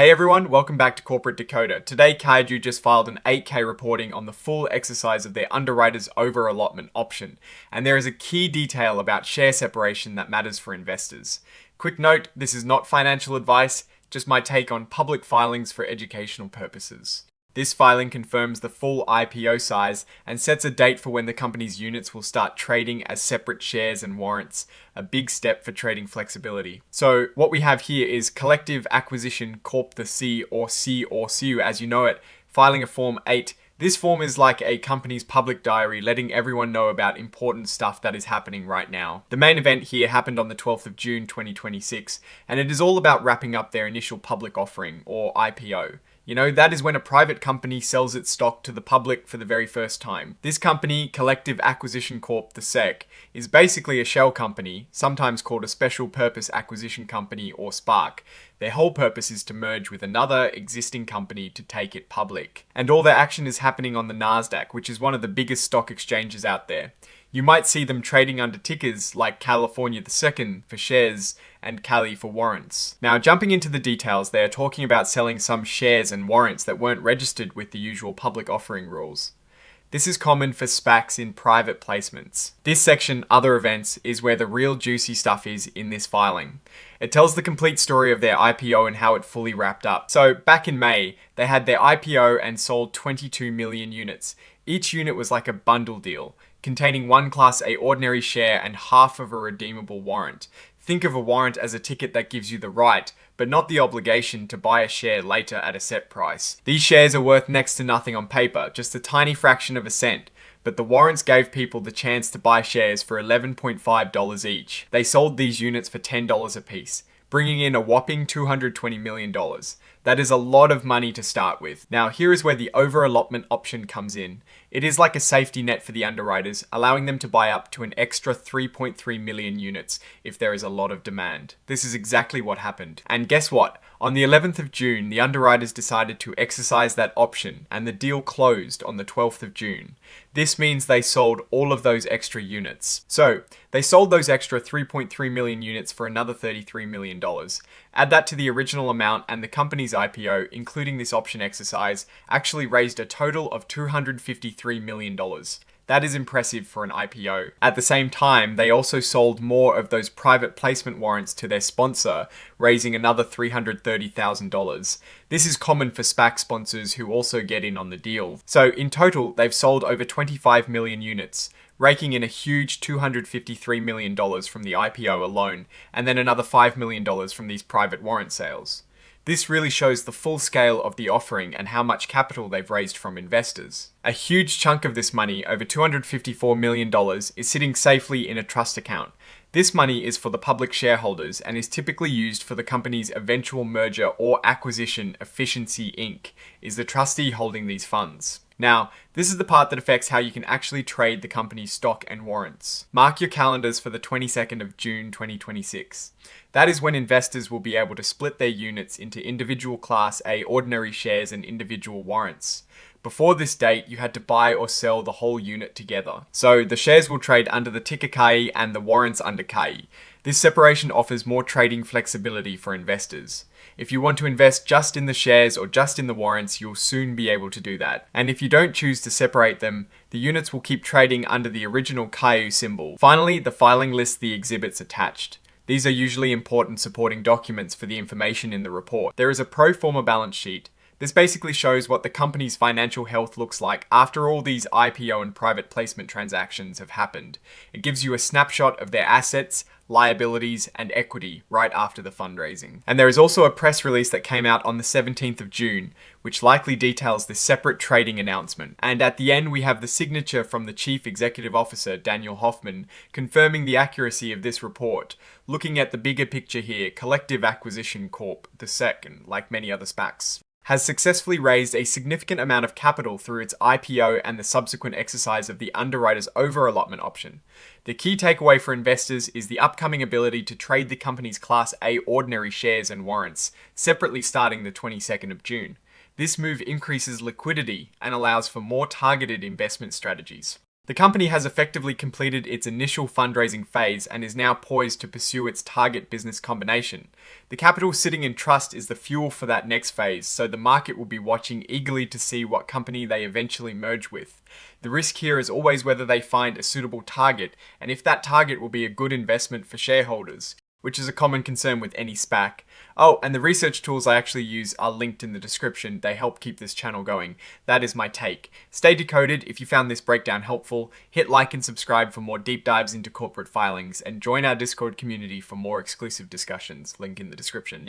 Hey everyone, welcome back to Corporate Dakota. Today, CAIIU just filed an 8K reporting on the full exercise of their Underwriters over-allotment option, and there is a key detail about share separation that matters for investors. Quick note, this is not financial advice, just my take on public filings for educational purposes. This filing confirms the full IPO size and sets a date for when the company's units will start trading as separate shares and warrants, a big step for trading flexibility. So what we have here is Collective Acquisition Corp the C or C.A.I.I.U as you know it, filing a Form 8. This form is like a company's public diary, letting everyone know about important stuff that is happening right now. The main event here happened on the 12th of June 2026, and it is all about wrapping up their initial public offering, or IPO. You know, that is when a private company sells its stock to the public for the very first time. This company, Collective Acquisition Corp, the SEC, is basically a shell company, sometimes called a Special Purpose Acquisition Company or SPAC. Their whole purpose is to merge with another existing company to take it public. And all their action is happening on the Nasdaq, which is one of the biggest stock exchanges out there. You might see them trading under tickers like California the 2nd for shares and CAIIU for warrants. Now, jumping into the details, they are talking about selling some shares and warrants that weren't registered with the usual public offering rules. This is common for SPACs in private placements. This section, Other Events, is where the real juicy stuff is in this filing. It tells the complete story of their IPO and how it fully wrapped up. So back in May, they had their IPO and sold 22 million units. Each unit was like a bundle deal, containing one Class A ordinary share and half of a redeemable warrant. Think of a warrant as a ticket that gives you the right, but not the obligation to buy a share later at a set price. These shares are worth next to nothing on paper, just a tiny fraction of a cent, but the warrants gave people the chance to buy shares for $11.5 each. They sold these units for $10 a piece, bringing in a whopping $220 million. That is a lot of money to start with. Now, here is where the over-allotment option comes in. It is like a safety net for the underwriters, allowing them to buy up to an extra 3.3 million units if there is a lot of demand. This is exactly what happened. And guess what? On the 11th of June, the underwriters decided to exercise that option, and the deal closed on the 12th of June. This means they sold all of those extra units. So, they sold those extra 3.3 million units for another $33 million. Add that to the original amount, and the company's IPO, including this option exercise, actually raised a total of $253 million. That is impressive for an IPO. At the same time, they also sold more of those private placement warrants to their sponsor, raising another $330,000. This is common for SPAC sponsors who also get in on the deal. So in total, they've sold over 25 million units, raking in a huge $253 million from the IPO alone, and then another $5 million from these private warrant sales. This really shows the full scale of the offering and how much capital they've raised from investors. A huge chunk of this money, over $254 million, is sitting safely in a trust account. This money is for the public shareholders and is typically used for the company's eventual merger or acquisition. Efficiency Inc. is the trustee holding these funds. Now, this is the part that affects how you can actually trade the company's stock and warrants. Mark your calendars for the 22nd of June 2026. That is when investors will be able to split their units into individual Class A ordinary shares and individual warrants. Before this date, you had to buy or sell the whole unit together. So the shares will trade under the ticker C.A.I.I.U and the warrants under C.A.I.I.U. This separation offers more trading flexibility for investors. If you want to invest just in the shares or just in the warrants, you'll soon be able to do that. And if you don't choose to separate them, the units will keep trading under the original C.A.I.I.U symbol. Finally, the filing lists the exhibits attached. These are usually important supporting documents for the information in the report. There is a pro forma balance sheet. This basically shows what the company's financial health looks like after all these IPO and private placement transactions have happened. It gives you a snapshot of their assets, liabilities, and equity right after the fundraising. And there is also a press release that came out on the 17th of June, which likely details this separate trading announcement. And at the end, we have the signature from the Chief Executive Officer, Daniel Hoffman, confirming the accuracy of this report. Looking at the bigger picture here, Collective Acquisition Corp, the SEC, and like many other SPACs, has successfully raised a significant amount of capital through its IPO and the subsequent exercise of the Underwriters over-allotment option. The key takeaway for investors is the upcoming ability to trade the company's Class A ordinary shares and warrants, separately starting the 22nd of June. This move increases liquidity and allows for more targeted investment strategies. The company has effectively completed its initial fundraising phase and is now poised to pursue its target business combination. The capital sitting in trust is the fuel for that next phase, so the market will be watching eagerly to see what company they eventually merge with. The risk here is always whether they find a suitable target, and if that target will be a good investment for shareholders, which is a common concern with any SPAC. Oh, and the research tools I actually use are linked in the description. They help keep this channel going. That is my take. Stay decoded. If you found this breakdown helpful, hit like and subscribe for more deep dives into corporate filings, and join our Discord community for more exclusive discussions. Link in the description.